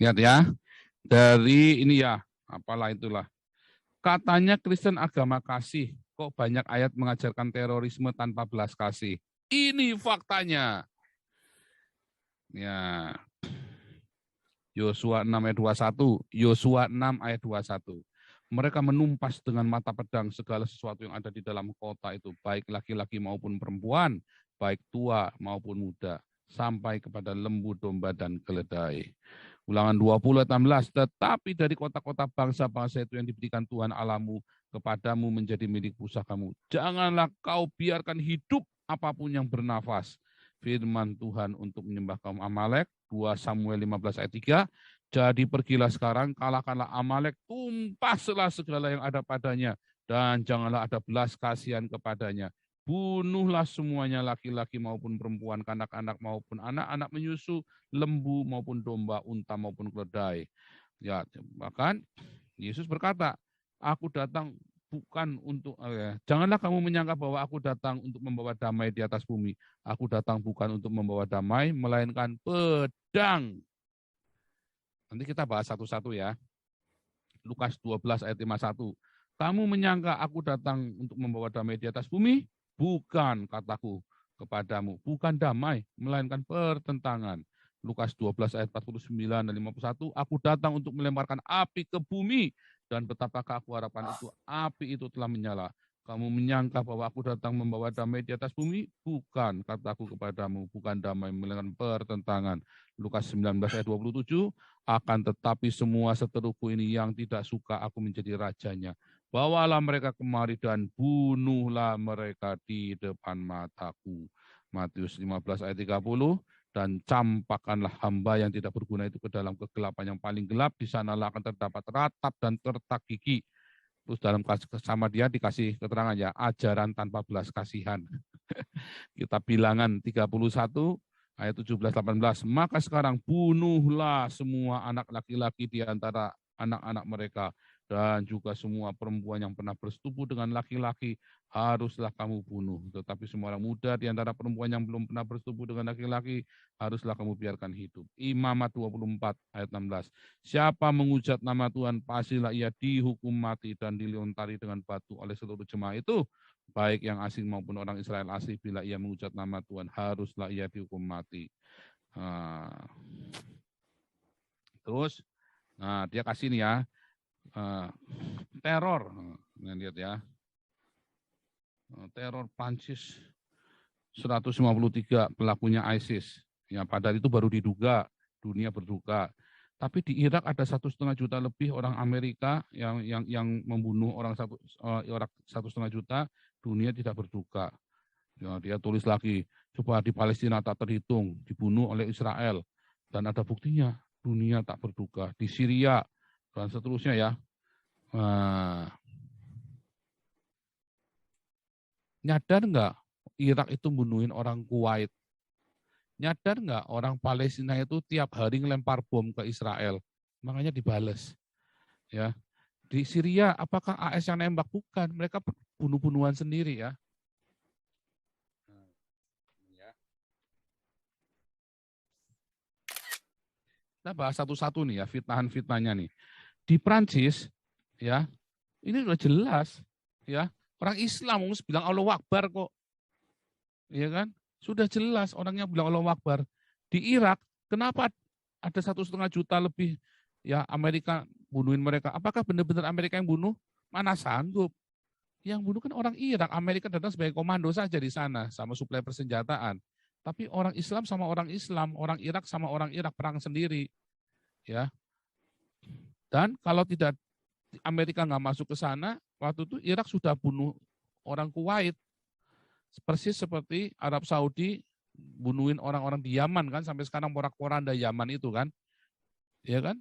Lihat ya, dari ini ya, apalah itulah. Katanya Kristen agama kasih, kok banyak ayat mengajarkan terorisme tanpa belas kasih. Ini faktanya. Ya, Yosua 6 ayat 21, Yosua 6 ayat 21. Mereka menumpas dengan mata pedang segala sesuatu yang ada di dalam kota itu, baik laki-laki maupun perempuan, baik tua maupun muda, sampai kepada lembu domba dan keledai. Ulangan 20 ayat 16, tetapi dari kota-kota bangsa-bangsa itu yang diberikan Tuhan Allahmu kepadamu menjadi milik pusakamu. Janganlah kau biarkan hidup apapun yang bernafas. Firman Tuhan untuk menyembah kaum Amalek, 2 Samuel 15 ayat 3. Jadi pergilah sekarang, kalahkanlah Amalek, tumpaslah segala yang ada padanya, dan janganlah ada belas kasihan kepadanya. Bunuhlah semuanya, laki-laki maupun perempuan, kanak-kanak maupun anak-anak menyusu, lembu maupun domba, unta maupun keledai. Ya, bahkan Yesus berkata, aku datang bukan untuk, janganlah kamu menyangka bahwa aku datang untuk membawa damai di atas bumi. Aku datang bukan untuk membawa damai, melainkan pedang. Nanti kita bahas satu-satu ya. Lukas 12 ayat 51. Kamu menyangka aku datang untuk membawa damai di atas bumi? Bukan, kataku kepadamu. Bukan damai, melainkan pertentangan. Lukas 12 ayat 49 dan 51. Aku datang untuk melemparkan api ke bumi. Dan betapakah aku harapkan itu, api itu telah menyala. Kamu menyangka bahwa aku datang membawa damai di atas bumi? Bukan, kataku kepadamu. Bukan damai, melainkan pertentangan. Lukas 19 ayat 27. Akan tetapi semua seteruku ini yang tidak suka aku menjadi rajanya. Bawalah mereka kemari dan bunuhlah mereka di depan mataku. Matius 15 ayat 30. Dan campakkanlah hamba yang tidak berguna itu ke dalam kegelapan yang paling gelap. Di sanalah akan terdapat ratap dan retak gigi. Terus dalam sama dia dikasih keterangan ya, ajaran tanpa belas kasihan. Kita bilangan 31 ayat 17-18. Maka sekarang bunuhlah semua anak laki-laki di antara anak-anak mereka, dan juga semua perempuan yang pernah bersetubuh dengan laki-laki haruslah kamu bunuh. Tetapi semua orang muda di antara perempuan yang belum pernah bersetubuh dengan laki-laki haruslah kamu biarkan hidup. Imamat 24 ayat 16. Siapa menghujat nama Tuhan, pastilah ia dihukum mati dan dilontarkan dengan batu oleh seluruh jemaah itu, baik yang asing maupun orang Israel asli. Bila ia mengucap nama Tuhan, haruslah ia dihukum mati. Terus, dia kasih nih ya, teror. Lihat ya, teror Prancis 153 pelakunya ISIS. Ya, padahal itu baru diduga, dunia berduka. Tapi di Irak ada 1,5 juta lebih orang Amerika yang membunuh orang 1,5 juta, dunia tidak berduka. Ya, dia tulis lagi, coba di Palestina tak terhitung, dibunuh oleh Israel, dan ada buktinya, dunia tak berduka. Di Syria dan seterusnya ya. Nyadar nggak Irak itu bunuhin orang Kuwait? Nyadar nggak orang Palestina itu tiap hari ngelempar bom ke Israel, makanya dibales. Ya, di Syria apakah AS yang nembak? Bukan, mereka bunuh-bunuhan sendiri ya. Kita bahas satu-satu nih ya, fitnahan-fitnahnya nih. Di Prancis ya, ini udah jelas ya, orang Islam harus bilang Allahu Akbar kok. Ya kan? Sudah jelas orangnya bilang Allahu Akbar. Di Irak, kenapa ada 1,5 juta lebih ya Amerika bunuhin mereka? Apakah benar-benar Amerika yang bunuh? Mana sanggup? Yang bunuh kan orang Irak. Amerika datang sebagai komando saja di sana sama suplai persenjataan. Tapi orang Islam sama orang Islam, orang Irak sama orang Irak perang sendiri. Ya. Dan kalau tidak Amerika nggak masuk ke sana, waktu itu Irak sudah bunuh orang Kuwait. Persis seperti Arab Saudi bunuhin orang-orang di Yaman kan, sampai sekarang porak-poranda Yaman itu kan. Ya kan?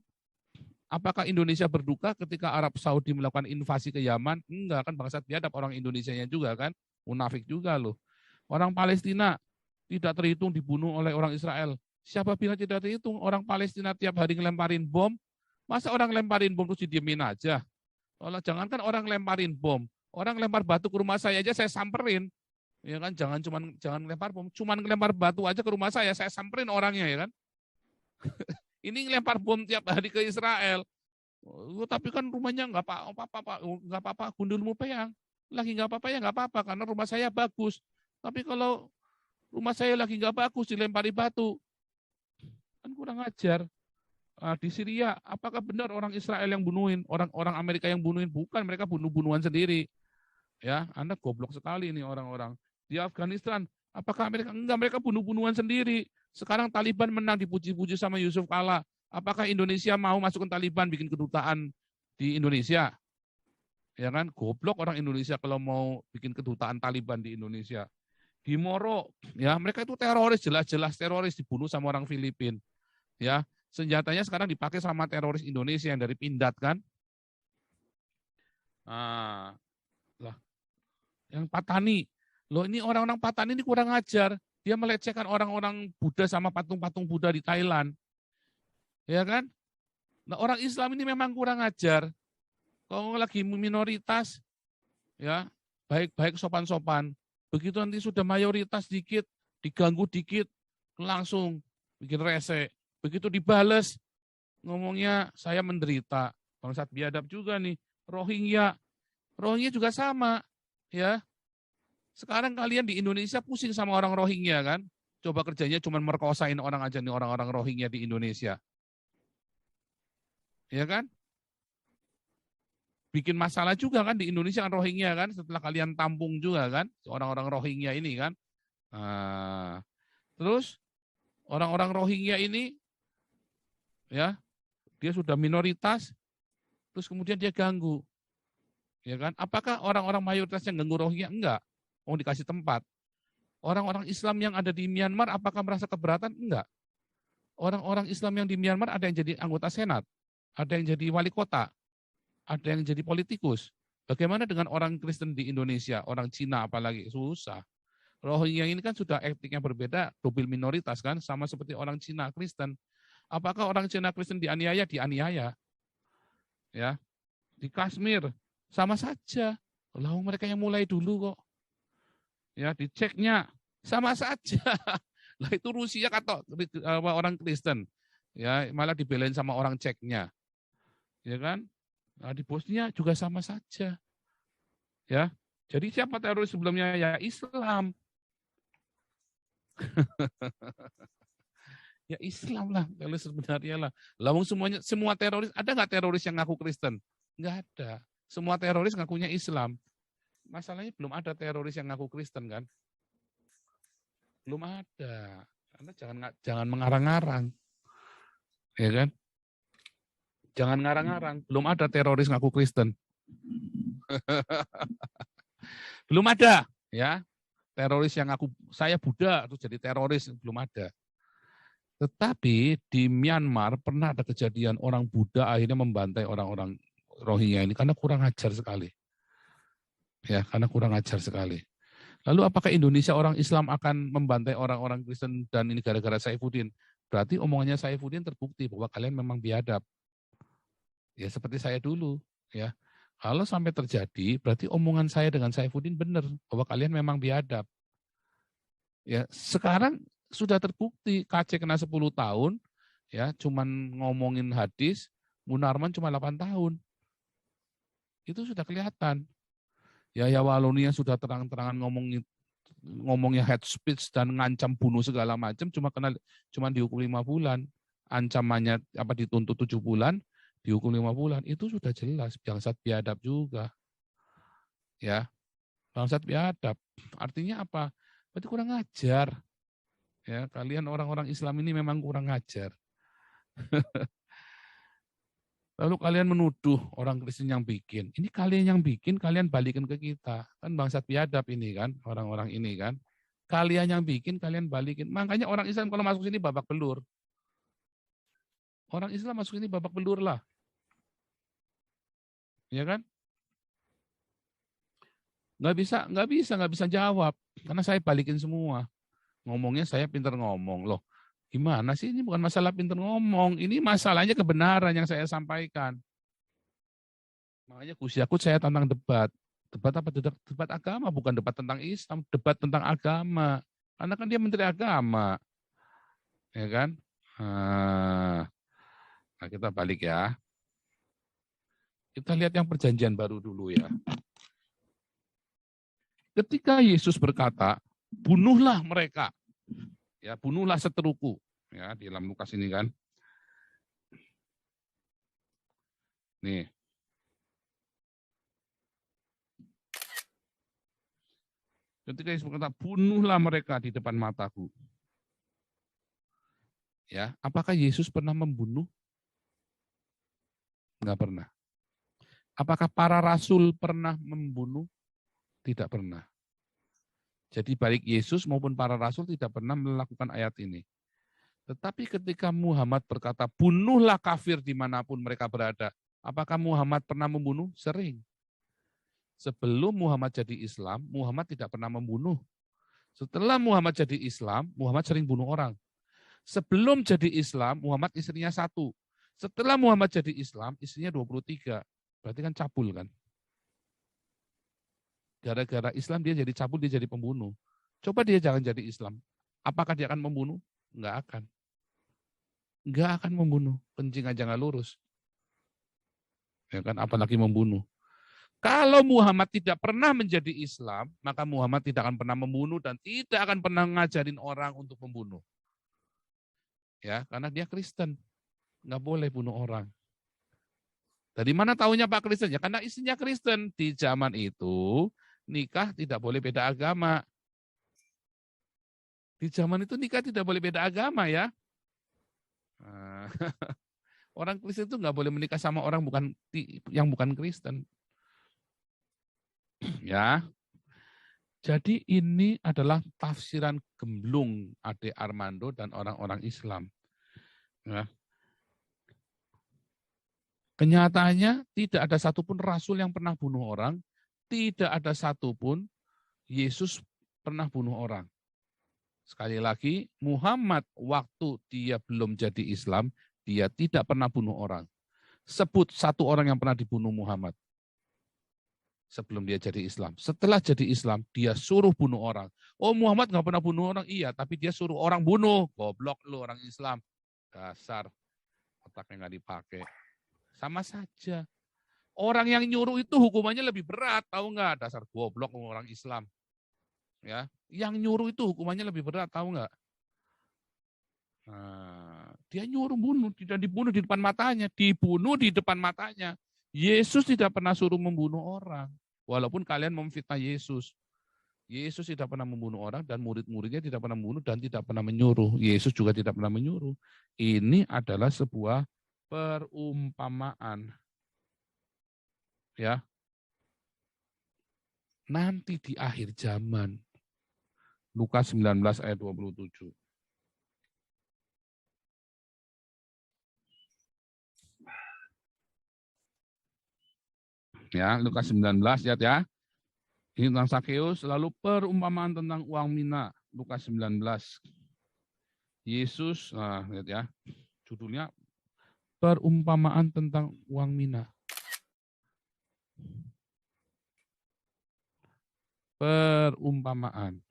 Apakah Indonesia berduka ketika Arab Saudi melakukan invasi ke Yaman? Enggak, kan bangsat biadab orang Indonesianya juga kan. Munafik juga loh. Orang Palestina tidak terhitung dibunuh oleh orang Israel. Siapa bilang tidak terhitung? Orang Palestina tiap hari ngelemparin bom. Masa orang lemparin bom terus didiemin aja? Jangankan orang lemparin bom, orang lempar batu ke rumah saya aja saya samperin. Ya kan, jangan lempar bom, cuman ngelempar batu aja ke rumah saya samperin orangnya ya kan. Ini lempar bom tiap hari ke Israel. Tapi kan rumahnya nggak apa-apa, gundulmu peyang. Lagi nggak apa-apa ya nggak apa-apa, karena rumah saya bagus. Tapi kalau rumah saya lagi nggak bagus, dilempari batu, kan kurang ajar. Di Syria, apakah benar orang Israel yang bunuhin, orang-orang Amerika yang bunuhin? Bukan, mereka bunuh-bunuhan sendiri. Ya, Anda goblok sekali ini orang-orang. Di Afghanistan, apakah Amerika? Enggak, mereka bunuh-bunuhan sendiri. Sekarang Taliban menang, dipuji-puji sama Yusuf Kala. Apakah Indonesia mau masukkan Taliban, bikin kedutaan di Indonesia? Ya kan, goblok orang Indonesia kalau mau bikin kedutaan Taliban di Indonesia. Di Moro, ya mereka itu teroris, jelas-jelas teroris, dibunuh sama orang Filipina. Ya, senjatanya sekarang dipakai sama teroris Indonesia yang dari Pindad kan. Nah, lah, yang Patani. Loh, ini orang-orang Patani ini kurang ajar. Dia melecehkan orang-orang Buddha sama patung-patung Buddha di Thailand. Ya kan? Nah, orang Islam ini memang kurang ajar. Kalau lagi minoritas, ya baik-baik sopan-sopan. Begitu nanti sudah mayoritas dikit, diganggu dikit, langsung bikin rese. Begitu dibales, ngomongnya saya menderita. Bangsat biadab juga nih. Rohingya juga sama. Ya. Sekarang kalian di Indonesia pusing sama orang Rohingya kan? Coba kerjanya cuma merkosain orang aja nih, orang-orang Rohingya di Indonesia. Ya kan? Bikin masalah juga kan di Indonesia kan Rohingya kan, setelah kalian tampung juga kan orang-orang Rohingya ini kan. Nah, terus orang-orang Rohingya ini ya dia sudah minoritas, terus kemudian dia ganggu, ya kan? Apakah orang-orang mayoritas yang ganggu Rohingya? Enggak, mau dikasih tempat. Orang-orang Islam yang ada di Myanmar apakah merasa keberatan? Enggak. Orang-orang Islam yang di Myanmar ada yang jadi anggota Senat, ada yang jadi wali kota, ada yang jadi politikus. Bagaimana dengan orang Kristen di Indonesia, orang Cina apalagi? Susah. Rohingya ini kan sudah etiknya berbeda, double minoritas kan, sama seperti orang Cina Kristen. Apakah orang Cina Kristen dianiaya? Dianiaya. Ya, di Kashmir sama saja. Lalu mereka yang mulai dulu kok. Ya, diceknya sama saja. Lah itu Rusia kata orang Kristen. Ya, malah dibelain sama orang Ceknya. Ya kan? Nah, di Bosnia juga sama saja. Ya. Jadi siapa teroris sebelumnya? Ya Islam. Ya Islam lah kalau sebenarnya lah. Lawang semuanya semua teroris, ada nggak teroris yang ngaku Kristen? Nggak ada. Semua teroris ngakunya Islam. Masalahnya belum ada teroris yang ngaku Kristen kan? Belum ada. Anda jangan mengarang-arang. Ya kan? Jangan ngarang-ngarang. Belum ada teroris ngaku Kristen. Belum ada, ya. Teroris yang ngaku saya Buddha terus jadi teroris belum ada. Tetapi di Myanmar pernah ada kejadian orang Buddha akhirnya membantai orang-orang Rohingya ini karena kurang ajar sekali. Ya, karena kurang ajar sekali. Lalu apakah Indonesia orang Islam akan membantai orang-orang Kristen dan ini gara-gara Saifuddin? Berarti omongannya Saifuddin terbukti bahwa kalian memang biadab. Ya seperti saya dulu, ya. Kalau sampai terjadi, berarti omongan saya dengan Saifuddin benar bahwa kalian memang biadab. Ya, sekarang sudah terbukti KC kena 10 tahun, ya, cuman ngomongin hadis, Munarman cuma 8 tahun. Itu sudah kelihatan. Ya Waloni yang sudah terang-terangan ngomongnya head speech dan ngancam bunuh segala macam cuma dihukum 5 bulan. Ancamannya dituntut 7 bulan, dihukum 5 bulan. Itu sudah jelas bangsat biadab juga. Ya. Bangsat biadab. Artinya apa? Berarti kurang ajar. Ya, kalian orang-orang Islam ini memang kurang ajar. Lalu kalian menuduh orang Kristen yang bikin. Ini kalian yang bikin, kalian balikin ke kita. Kan bangsat biadab ini kan, orang-orang ini kan. Kalian yang bikin, kalian balikin. Makanya orang Islam kalau masuk sini babak belur. Orang Islam masuk sini babak belur lah. Ya kan? Nggak bisa jawab. Karena saya balikin semua. Ngomongnya saya pintar ngomong. Loh, gimana sih? Ini bukan masalah pintar ngomong. Ini masalahnya kebenaran yang saya sampaikan. Makanya Gus Yakut saya tantang debat. Debat apa? Debat agama, bukan debat tentang Islam. Debat tentang agama. Karena kan dia menteri agama. Ya kan? Nah, kita balik ya. Kita lihat yang perjanjian baru dulu ya. Ketika Yesus berkata, bunuhlah mereka. Ya, bunuhlah seteruku. Ya, di dalam Lukas ini kan. Nih. Ketika Yesus berkata, bunuhlah mereka di depan mataku. Ya, apakah Yesus pernah membunuh? Enggak pernah. Apakah para rasul pernah membunuh? Tidak pernah. Jadi baik Yesus maupun para rasul tidak pernah melakukan ayat ini. Tetapi ketika Muhammad berkata, bunuhlah kafir dimanapun mereka berada. Apakah Muhammad pernah membunuh? Sering. Sebelum Muhammad jadi Islam, Muhammad tidak pernah membunuh. Setelah Muhammad jadi Islam, Muhammad sering bunuh orang. Sebelum jadi Islam, Muhammad istrinya 1. Setelah Muhammad jadi Islam, istrinya 23. Berarti kan cabul kan? Gara-gara Islam dia jadi cabul, dia jadi pembunuh. Coba dia jangan jadi Islam. Apakah dia akan membunuh? Enggak akan. Enggak akan membunuh. Kencing aja nggak lurus. Ya kan, apalagi membunuh. Kalau Muhammad tidak pernah menjadi Islam, maka Muhammad tidak akan pernah membunuh dan tidak akan pernah ngajarin orang untuk membunuh. Ya, karena dia Kristen. Nggak boleh bunuh orang. Dari mana tahunya Pak Kristen? Ya karena istrinya Kristen. Di zaman itu nikah tidak boleh beda agama. Di zaman itu nikah tidak boleh beda agama ya. Orang Kristen itu nggak boleh menikah sama orang yang bukan Kristen. Ya. Jadi ini adalah tafsiran gemblung Ade Armando dan orang-orang Islam. Ya. Kenyataannya tidak ada satupun rasul yang pernah bunuh orang, tidak ada satupun Yesus pernah bunuh orang. Sekali lagi, Muhammad waktu dia belum jadi Islam, dia tidak pernah bunuh orang. Sebut satu orang yang pernah dibunuh Muhammad sebelum dia jadi Islam. Setelah jadi Islam, dia suruh bunuh orang. Oh, Muhammad nggak pernah bunuh orang? Iya, tapi dia suruh orang bunuh. Goblok lu orang Islam. Dasar, otaknya nggak dipakai. Sama saja. Orang yang nyuruh itu hukumannya lebih berat, tahu nggak? Dasar goblok orang Islam. Ya, yang nyuruh itu hukumannya lebih berat, tahu nggak? Nah, dia nyuruh bunuh, tidak dibunuh di depan matanya, dibunuh di depan matanya. Yesus tidak pernah suruh membunuh orang, walaupun kalian memfitnah Yesus. Yesus tidak pernah membunuh orang dan murid-muridnya tidak pernah membunuh dan tidak pernah menyuruh. Yesus juga tidak pernah menyuruh. Ini adalah sebuah perumpamaan. Ya. Nanti di akhir zaman. Lukas 19 ayat 27. Ya, Lukas 19 lihat ya. Ini tentang Sakeus, lalu perumpamaan tentang uang mina, Lukas 19. Yesus, nah lihat ya. Judulnya perumpamaan tentang uang mina. Perumpamaan.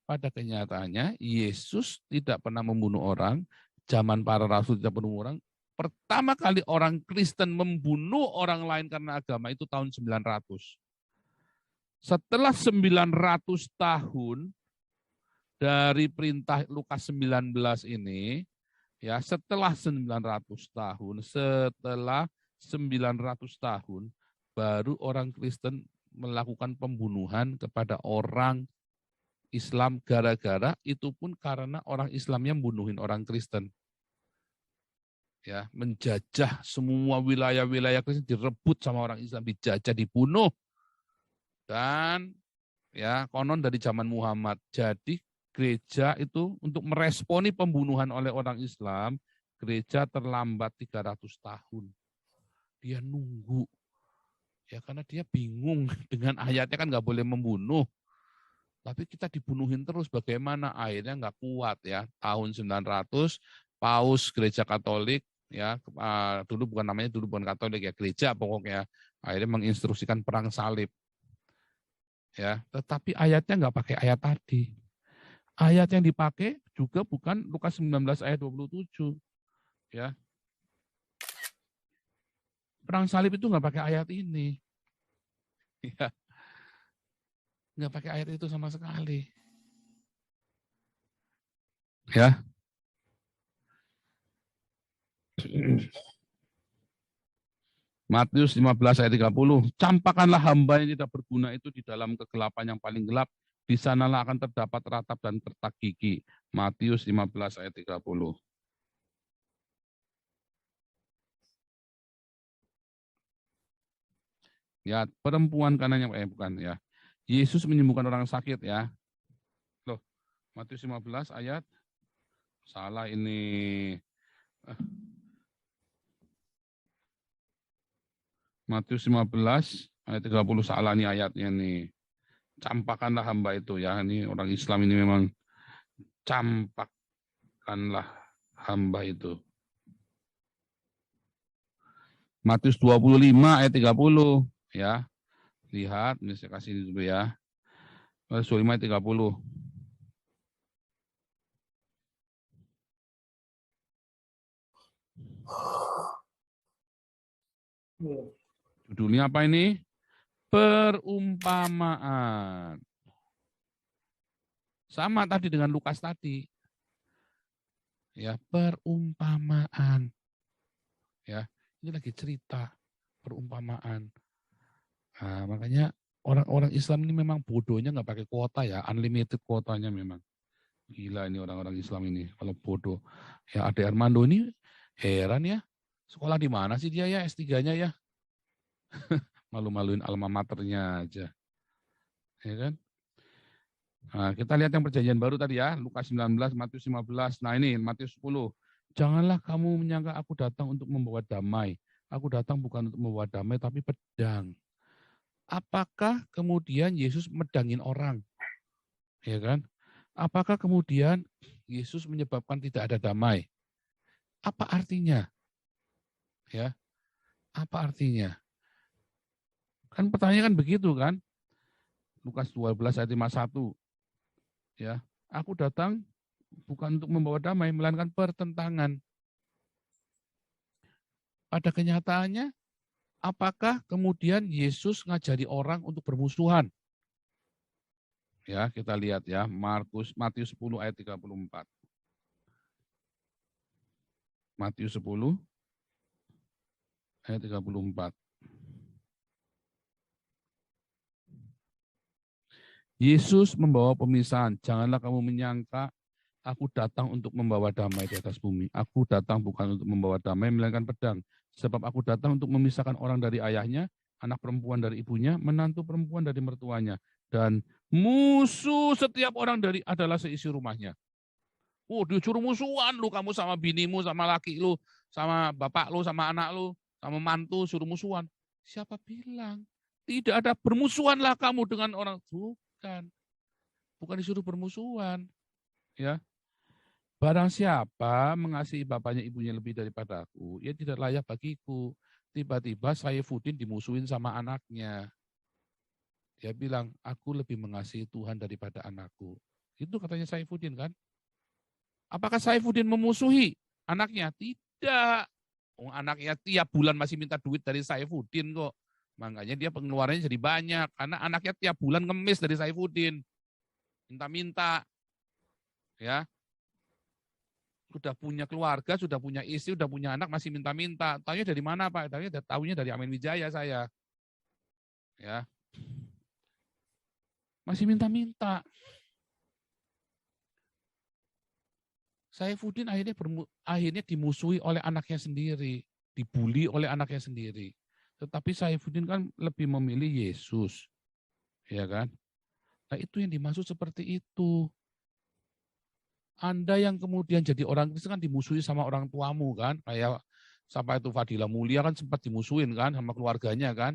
Pada kenyataannya, Yesus tidak pernah membunuh orang, zaman para rasul tidak membunuh orang. Pertama kali orang Kristen membunuh orang lain karena agama itu tahun 900. Setelah 900 tahun dari perintah Lukas 19 ini, ya setelah 900 tahun, baru orang Kristen melakukan pembunuhan kepada orang Islam gara-gara itu pun karena orang Islam yang membunuhin orang Kristen. Ya, menjajah semua wilayah-wilayah Kristen direbut sama orang Islam, dijajah, dibunuh. Dan ya konon dari zaman Muhammad. Jadi gereja itu untuk meresponi pembunuhan oleh orang Islam, gereja terlambat 300 tahun. Dia nunggu. Ya karena dia bingung dengan ayatnya kan nggak boleh membunuh. Tapi kita dibunuhin terus, bagaimana? Akhirnya nggak kuat ya. Tahun 900, Paus Gereja Katolik, ya dulu bukan Katolik ya, gereja pokoknya, akhirnya menginstruksikan perang salib. Ya, tetapi ayatnya nggak pakai ayat tadi. Ayat yang dipakai juga bukan Lukas 19 ayat 27. Ya. Perang salib itu nggak pakai ayat ini. Ya. Nggak pakai ayat itu sama sekali. Ya. Matius 15 ayat 30. Campakkanlah hamba yang tidak berguna itu di dalam kegelapan yang paling gelap. Di sanalah akan terdapat ratap dan kertak gigi. Matius 15 ayat 30. Ya, perempuan kanannya bukan ya. Yesus menyembuhkan orang sakit ya. Loh, Matius 15 ayat salah ini. Matius 15 ayat 30 salah nih ayatnya nih. Campakkanlah hamba itu ya. Ini orang Islam ini memang campakkanlah hamba itu. Matius 25 ayat 30 ya. Lihat, ini saya kasih dulu ya. Matius 25 ayat 30. Judulnya apa ini? Perumpamaan. Sama tadi dengan Lukas tadi. Ya, perumpamaan. Ya, ini lagi cerita perumpamaan. Nah, makanya orang-orang Islam ini memang bodohnya nggak pakai kuota ya, unlimited kuotanya memang. Gila ini orang-orang Islam ini, kalau bodoh. Ya, Ade Armando ini heran ya, sekolah di mana sih dia ya, S3-nya ya? Malu-maluin alma maternya aja. Ya kan? Nah, kita lihat yang perjanjian baru tadi ya, Lukas 19, Matius 15. Nah ini Matius 10. Janganlah kamu menyangka aku datang untuk membawa damai. Aku datang bukan untuk membawa damai, tapi pedang. Apakah kemudian Yesus medangin orang? Ya kan? Apakah kemudian Yesus menyebabkan tidak ada damai? Apa artinya? Ya, apa artinya? Kan pertanyaan kan begitu kan? Lukas 12 ayat 51. Ya, aku datang bukan untuk membawa damai, melainkan pertentangan. Pada kenyataannya, apakah kemudian Yesus ngajari orang untuk bermusuhan? Ya, kita lihat ya, Matius 10 ayat 34. Matius 10 ayat 34. Yesus membawa pemisahan. Janganlah kamu menyangka aku datang untuk membawa damai di atas bumi. Aku datang bukan untuk membawa damai, melainkan pedang. Sebab aku datang untuk memisahkan orang dari ayahnya, anak perempuan dari ibunya, menantu perempuan dari mertuanya. Dan musuh setiap orang dari adalah seisi rumahnya. Oh, disuruh musuhan lu, kamu sama binimu, sama laki lu, sama bapak lu, sama anak lu, sama mantu, suruh musuhan. Siapa bilang? Tidak ada, bermusuhanlah kamu dengan orang. Bukan. Bukan disuruh bermusuhan. Ya. Barang siapa mengasihi bapaknya ibunya lebih daripada aku, ia tidak layak bagiku. Tiba-tiba Saifuddin dimusuhin sama anaknya. Dia bilang, aku lebih mengasihi Tuhan daripada anakku. Itu katanya Saifuddin kan. Apakah Saifuddin memusuhi anaknya? Tidak. Oh, anaknya tiap bulan masih minta duit dari Saifuddin kok. Makanya dia pengeluarannya jadi banyak. Karena anaknya tiap bulan ngemis dari Saifuddin. Minta-minta. Ya, sudah punya keluarga, sudah punya istri, sudah punya anak, masih minta-minta. Taunya dari mana Pak? Taunya dari Amin Wijaya saya. Ya, masih minta-minta. Saifuddin akhirnya dimusuhi oleh anaknya sendiri, dibully oleh anaknya sendiri. Tetapi Saifuddin kan lebih memilih Yesus, ya kan? Nah itu yang dimaksud seperti itu. Anda yang kemudian jadi orang Kristen kan dimusuhi sama orang tuamu kan, kayak siapa itu Fadila Mulia kan sempat dimusuhin kan sama keluarganya kan.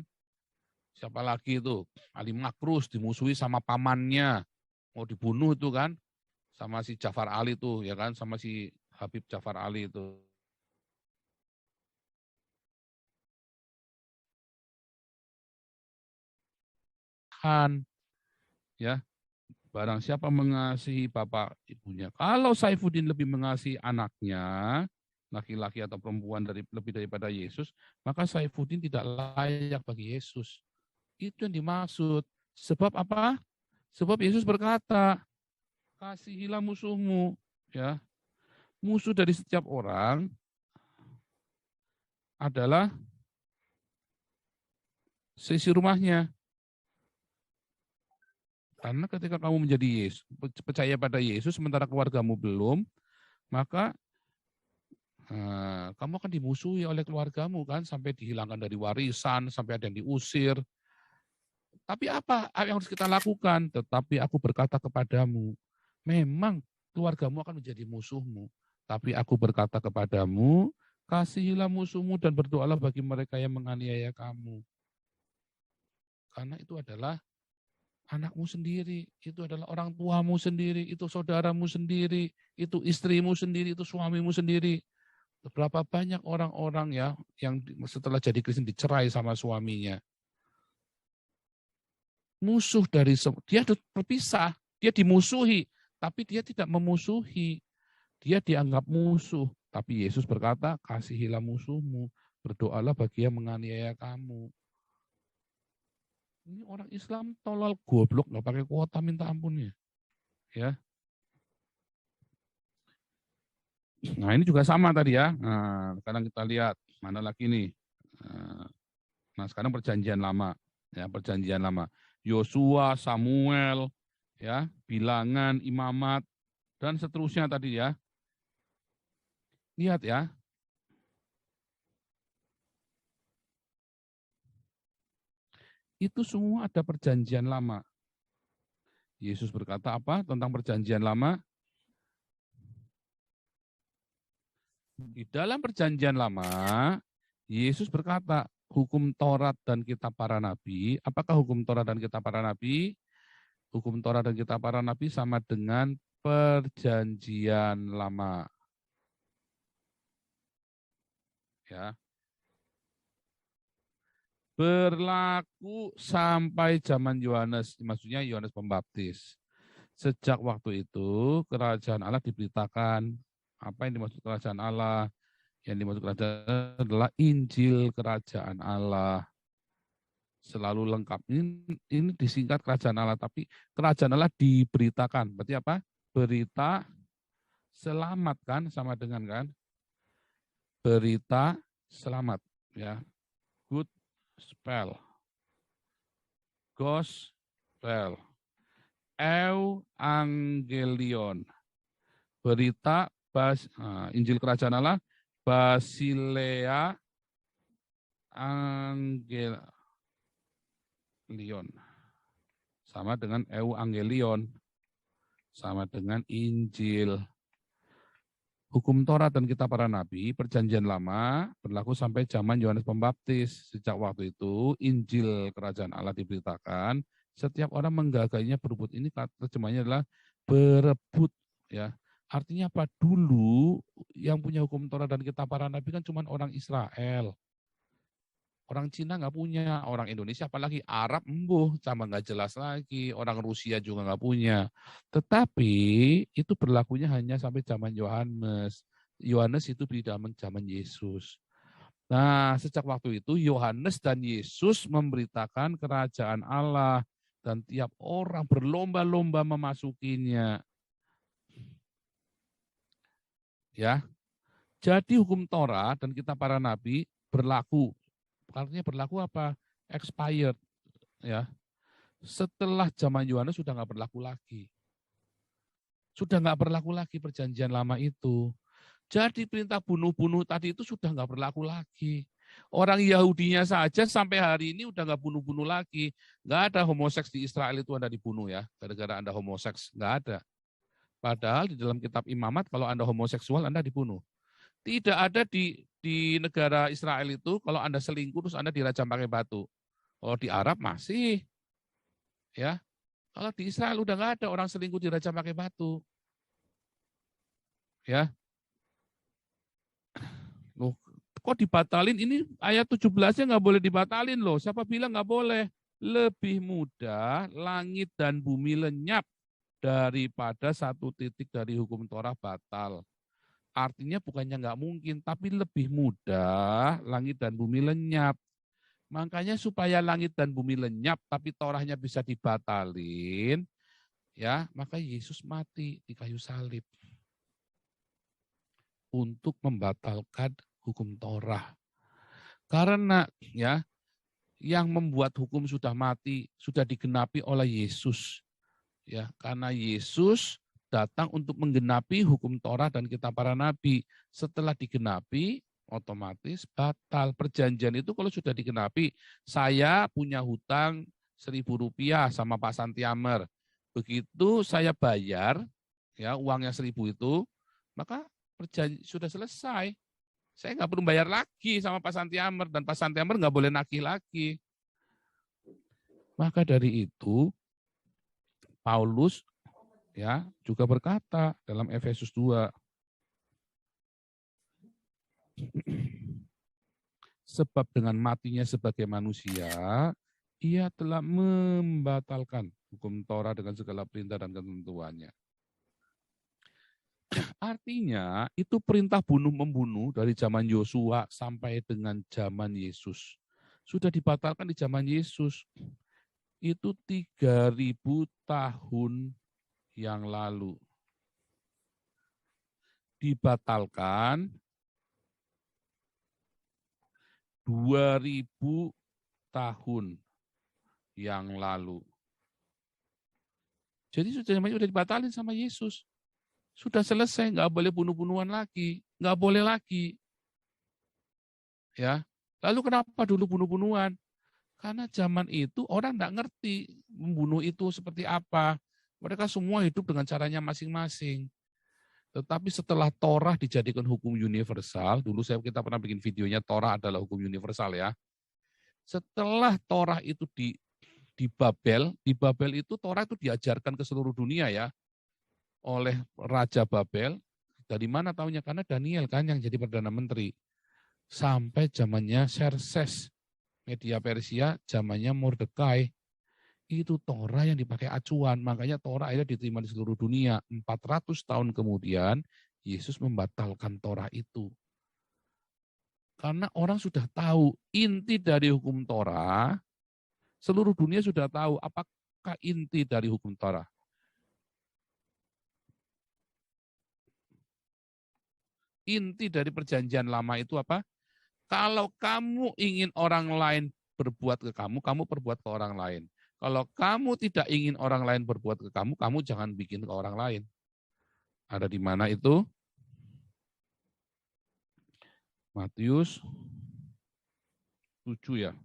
Siapa lagi itu? Ali Makrus dimusuhi sama pamannya, mau dibunuh itu kan, sama si Jafar Ali itu ya kan, sama si Habib Jafar Ali itu. Han, ya, Barang siapa mengasihi bapak ibunya. Kalau Saifuddin lebih mengasihi anaknya, laki-laki atau perempuan lebih daripada Yesus, maka Saifuddin tidak layak bagi Yesus. Itu yang dimaksud. Sebab apa? Sebab Yesus berkata, kasihilah musuhmu. Ya, musuh dari setiap orang adalah seisi rumahnya. Karena ketika kamu menjadi Yesus, percaya pada Yesus, sementara keluargamu belum, maka kamu akan dimusuhi oleh keluargamu kan, sampai dihilangkan dari warisan, sampai ada yang diusir. Tapi apa yang harus kita lakukan? Tetapi aku berkata kepadamu, memang keluargamu akan menjadi musuhmu. Tapi aku berkata kepadamu, kasihilah musuhmu dan berdoalah bagi mereka yang menganiaya kamu. Karena itu adalah anakmu sendiri, itu adalah orang tuamu sendiri, itu saudaramu sendiri, itu istrimu sendiri, itu suamimu sendiri. Berapa banyak orang-orang ya yang setelah jadi Kristen dicerai sama suaminya. Musuh dari dia berpisah, dia dimusuhi, tapi dia tidak memusuhi. Dia dianggap musuh, tapi Yesus berkata, kasihilah musuhmu, berdoalah bagi yang menganiaya kamu. Ini orang Islam tolol goblok, nggak pakai kuota minta ampunnya. Ya. Nah ini juga sama tadi ya. Nah, sekarang kita lihat mana lagi nih. Nah sekarang perjanjian lama, ya perjanjian lama. Yosua, Samuel, ya Bilangan, Imamat, dan seterusnya tadi ya. Lihat ya. Itu semua ada perjanjian lama. Yesus berkata apa tentang perjanjian lama? Di dalam perjanjian lama, Yesus berkata, hukum Taurat dan kitab para nabi. Apakah hukum Taurat dan kitab para nabi? Hukum Taurat dan kitab para nabi sama dengan perjanjian lama. Ya. Berlaku sampai zaman Yohanes, maksudnya Yohanes Pembaptis. Sejak waktu itu, kerajaan Allah diberitakan. Apa yang dimaksud kerajaan Allah? Yang dimaksud kerajaan adalah Injil kerajaan Allah. Selalu lengkap. Ini disingkat kerajaan Allah, tapi kerajaan Allah diberitakan. Berarti apa? Berita selamat kan, sama dengan kan? Berita selamat. Ya, good spell. Gospel. Evangelion. Berita Injil kerajaan Allah, Basilea Angelion. Sama dengan Evangelion. Sama dengan Injil. Hukum Taurat dan kitab para nabi, perjanjian lama, berlaku sampai zaman Yohanes Pembaptis. Sejak waktu itu, Injil kerajaan Allah diberitakan, setiap orang menggagainya berebut. Ini terjemahnya adalah berebut. Ya. Artinya apa? Dulu yang punya hukum Taurat dan kitab para nabi kan cuma orang Israel. Orang Cina nggak punya, orang Indonesia apalagi Arab sama nggak jelas lagi, orang Rusia juga nggak punya. Tetapi itu berlakunya hanya sampai zaman Yohanes. Yohanes itu di zaman Yesus. Nah, sejak waktu itu Yohanes dan Yesus memberitakan kerajaan Allah dan tiap orang berlomba-lomba memasukinya. Ya. Jadi hukum Taurat dan kitab para nabi berlaku. Artinya berlaku apa? Expired. Ya. Setelah zaman Yohanes sudah nggak berlaku lagi. Sudah nggak berlaku lagi perjanjian lama itu. Jadi perintah bunuh-bunuh tadi itu sudah nggak berlaku lagi. Orang Yahudinya saja sampai hari ini udah nggak bunuh-bunuh lagi. Nggak ada homoseks di Israel itu Anda dibunuh ya. Gara-gara Anda homoseks. Nggak ada. Padahal di dalam kitab Imamat kalau Anda homoseksual Anda dibunuh. Tidak ada di negara Israel itu kalau Anda selingkuh terus Anda dirajam pakai batu. Kalau di Arab masih. Ya. Kalau di Israel udah nggak ada orang selingkuh dirajam pakai batu. Ya. Loh, kok dibatalin? Ini ayat 17-nya nggak boleh dibatalin loh. Siapa bilang nggak boleh? Lebih mudah langit dan bumi lenyap daripada satu titik dari hukum Torah batal. Artinya bukannya nggak mungkin, tapi lebih mudah langit dan bumi lenyap. Makanya supaya langit dan bumi lenyap, tapi Torahnya bisa dibatalin, ya maka Yesus mati di kayu salib untuk membatalkan hukum Torah. Karena ya yang membuat hukum sudah mati, sudah digenapi oleh Yesus. Ya, karena Yesus datang untuk menggenapi hukum Torah dan kitab para nabi. Setelah digenapi, otomatis batal. Perjanjian itu kalau sudah digenapi, saya punya hutang Rp1.000 sama Pak Santiamer. Begitu saya bayar, ya uangnya 1.000 itu, maka perjanjian sudah selesai. Saya nggak perlu bayar lagi sama Pak Santiamer, dan Pak Santiamer nggak boleh nagih lagi. Maka dari itu, Paulus ya juga berkata dalam Efesus 2, sebab dengan matinya sebagai manusia, ia telah membatalkan hukum Torah dengan segala perintah dan ketentuannya. Artinya itu perintah bunuh-membunuh dari zaman Yosua sampai dengan zaman Yesus. Sudah dibatalkan di zaman Yesus. Itu 3.000 tahun yang lalu. Dibatalkan 2.000 tahun yang lalu. Jadi sudah dibatalin sama Yesus. Sudah selesai, nggak boleh bunuh-bunuhan lagi, nggak boleh lagi. Ya, lalu kenapa dulu bunuh-bunuhan? Karena zaman itu orang nggak ngerti membunuh itu seperti apa. Mereka semua hidup dengan caranya masing-masing. Tetapi setelah Torah dijadikan hukum universal, dulu kita pernah bikin videonya Torah adalah hukum universal ya. Setelah Torah itu di Babel itu Torah itu diajarkan ke seluruh dunia ya. Oleh Raja Babel, dari mana tahunya? Karena Daniel kan yang jadi Perdana Menteri. Sampai zamannya Xerxes, media Persia, zamannya Mordekai. Itu Torah yang dipakai acuan, makanya Torah akhirnya diterima di seluruh dunia. 400 tahun kemudian, Yesus membatalkan Torah itu. Karena orang sudah tahu inti dari hukum Torah, seluruh dunia sudah tahu apakah inti dari hukum Torah. Inti dari perjanjian lama itu apa? Kalau kamu ingin orang lain berbuat ke kamu, kamu perbuat ke orang lain. Kalau kamu tidak ingin orang lain berbuat ke kamu, kamu jangan bikin ke orang lain. Ada di mana itu? Matius 7 ya.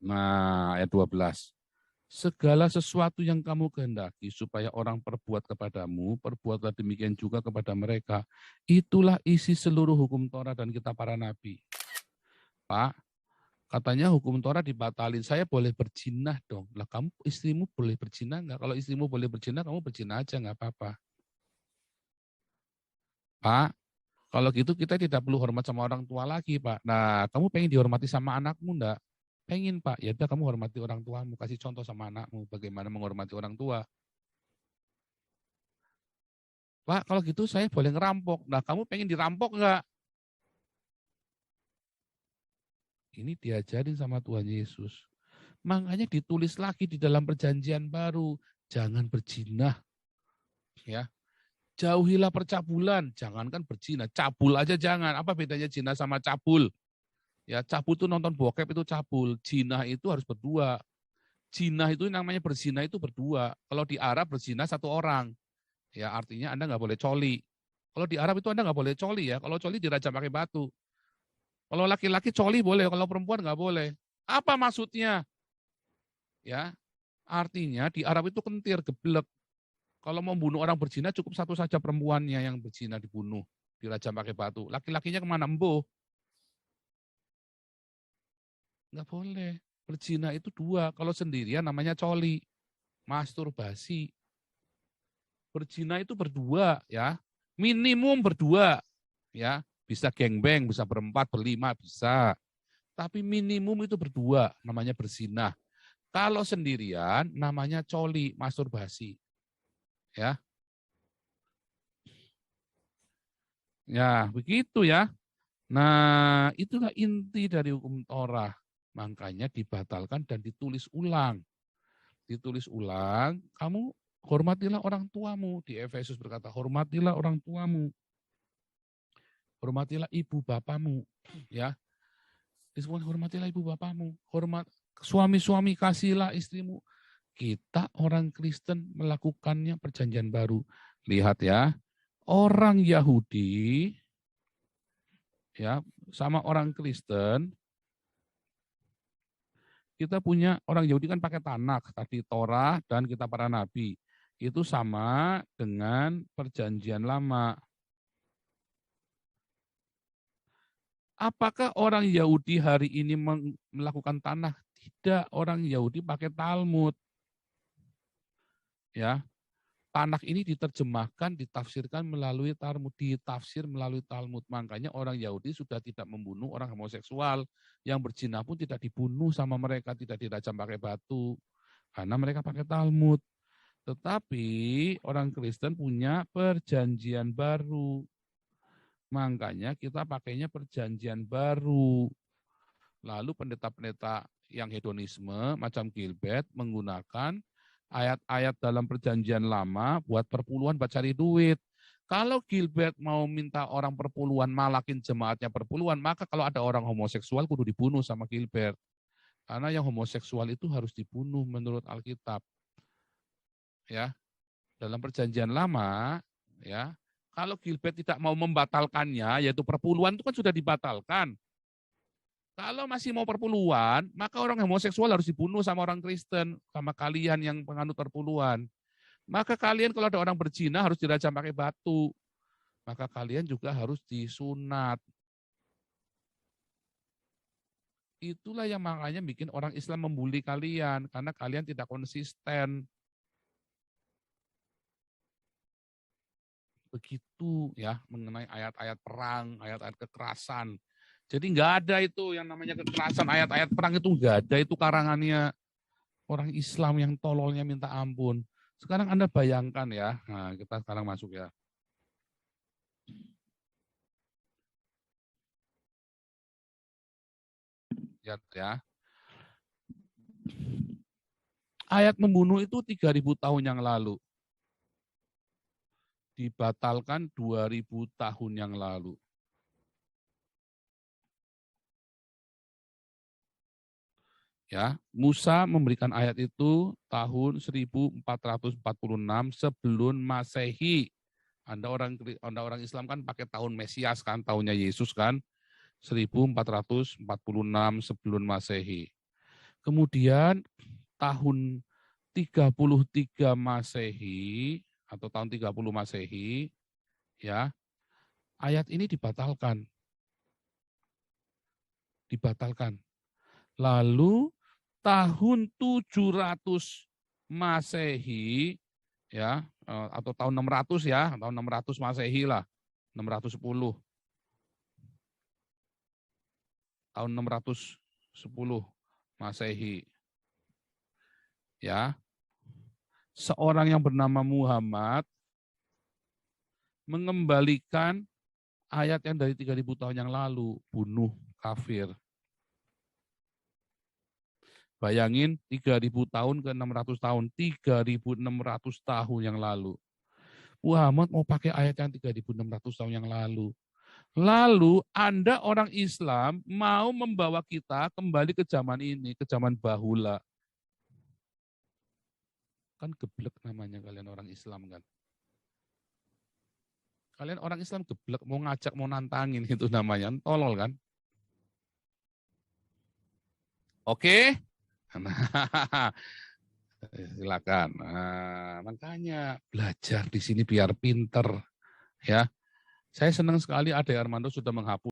Nah, ayat 12. Segala sesuatu yang kamu kehendaki supaya orang perbuat kepadamu, perbuatlah demikian juga kepada mereka. Itulah isi seluruh hukum Torah dan kitab para nabi. Pak, katanya hukum Torah dibatalin, saya boleh berzina dong. Lah kamu istrimu boleh berzina enggak? Kalau istrimu boleh berzina, kamu berzina aja enggak apa-apa. Pak, kalau gitu kita tidak perlu hormat sama orang tua lagi, Pak. Nah, kamu pengen dihormati sama anakmu enggak? Pengen, Pak. Ya udah kamu hormati orang tuamu, kasih contoh sama anakmu bagaimana menghormati orang tua. Pak, kalau gitu saya boleh ngerampok. Nah, kamu pengen dirampok enggak? Ini diajarin sama Tuhan Yesus. Makanya ditulis lagi di dalam perjanjian baru, jangan berzina. Ya. Jauhilah percabulan, jangankan berzina, cabul aja jangan. Apa bedanya zina sama cabul? Ya, cabul itu nonton bokep itu cabul, zina itu harus berdua. Zina itu namanya berzina itu berdua. Kalau di Arab berzina satu orang. Ya, artinya Anda nggak boleh coli. Kalau di Arab itu Anda nggak boleh coli ya. Kalau coli dirajam pakai batu. Kalau laki-laki coli boleh, kalau perempuan nggak boleh. Apa maksudnya? Ya, artinya di Arab itu kentir, geblek. Kalau mau bunuh orang berzina cukup satu saja perempuannya yang berzina dibunuh, dirajam pakai batu. Laki-lakinya kemana? Embuh. Nggak boleh. Berzina itu dua. Kalau sendirian namanya coli. Masturbasi. Berzina itu berdua ya. Minimum berdua ya. Bisa gengbeng, bisa berempat, berlima, bisa. Tapi minimum itu berdua, namanya berzinah. Kalau sendirian, namanya coli, masturbasi. Ya, ya begitu ya. Nah, itulah inti dari hukum Torah. Makanya dibatalkan dan ditulis ulang. Ditulis ulang, kamu hormatilah orang tuamu. Di Efesus berkata, hormatilah orang tuamu. Hormatilah ibu bapamu. Ya, disebut hormatilah ibu bapamu. Hormat suami-suami, kasihlah istrimu. Kita orang Kristen melakukannya perjanjian baru. Lihat ya, orang Yahudi ya sama orang Kristen, kita punya orang Yahudi kan pakai Tanakh, tadi Torah dan kita para nabi. Itu sama dengan perjanjian lama. Apakah orang Yahudi hari ini melakukan Tanakh? Tidak, orang Yahudi pakai Talmud. Ya, Tanakh ini diterjemahkan, ditafsirkan melalui Talmud, ditafsir melalui Talmud. Makanya orang Yahudi sudah tidak membunuh orang homoseksual. Yang berzina pun tidak dibunuh sama mereka, tidak dirajam pakai batu. Karena mereka pakai Talmud. Tetapi orang Kristen punya perjanjian baru. Makanya kita pakainya perjanjian baru. Lalu pendeta-pendeta yang hedonisme macam Gilbert menggunakan ayat-ayat dalam perjanjian lama buat perpuluhan, buat cari duit. Kalau Gilbert mau minta orang perpuluhan, malakin jemaatnya perpuluhan, maka kalau ada orang homoseksual kudu dibunuh sama Gilbert. Karena yang homoseksual itu harus dibunuh menurut Alkitab. Ya, dalam perjanjian lama, ya, kalau Gilbert tidak mau membatalkannya, yaitu perpuluhan itu kan sudah dibatalkan. Kalau masih mau perpuluhan, maka orang homoseksual harus dibunuh sama orang Kristen, sama kalian yang penganut perpuluhan. Maka kalian kalau ada orang berzina harus dirajam pakai batu. Maka kalian juga harus disunat. Itulah yang makanya bikin orang Islam membuli kalian, karena kalian tidak konsisten. Begitu ya, mengenai ayat-ayat perang, ayat-ayat kekerasan. Jadi nggak ada itu yang namanya kekerasan, ayat-ayat perang itu nggak ada, itu karangannya orang Islam yang tololnya minta ampun. Sekarang Anda bayangkan ya, nah kita sekarang masuk ya. Lihat ya. Ayat membunuh itu 3.000 tahun yang lalu. Dibatalkan 2.000 tahun yang lalu. Ya, Musa memberikan ayat itu tahun 1446 sebelum Masehi. Anda orang Islam kan pakai tahun Mesias kan, tahunnya Yesus kan, 1446 sebelum Masehi. Kemudian tahun 33 Masehi atau tahun 30 Masehi, ya, ayat ini dibatalkan. Lalu tahun 700 Masehi, ya, atau tahun 600 ya, tahun 600 Masehi lah, 610. Tahun 610 Masehi. Ya. Seorang yang bernama Muhammad mengembalikan ayat yang dari 3.000 tahun yang lalu, bunuh kafir. Bayangin 3.000 tahun ke 600 tahun, 3.600 tahun yang lalu. Muhammad mau pakai ayat yang 3.600 tahun yang lalu. Lalu Anda orang Islam mau membawa kita kembali ke zaman ini, ke zaman bahula. Kan geblek namanya kalian orang Islam kan. Kalian orang Islam geblek, mau ngajak, mau nantangin itu namanya, tolol kan. Oke? Nah, silakan. Nah, makanya belajar di sini biar pinter. Ya, saya senang sekali Ade Armando sudah menghapus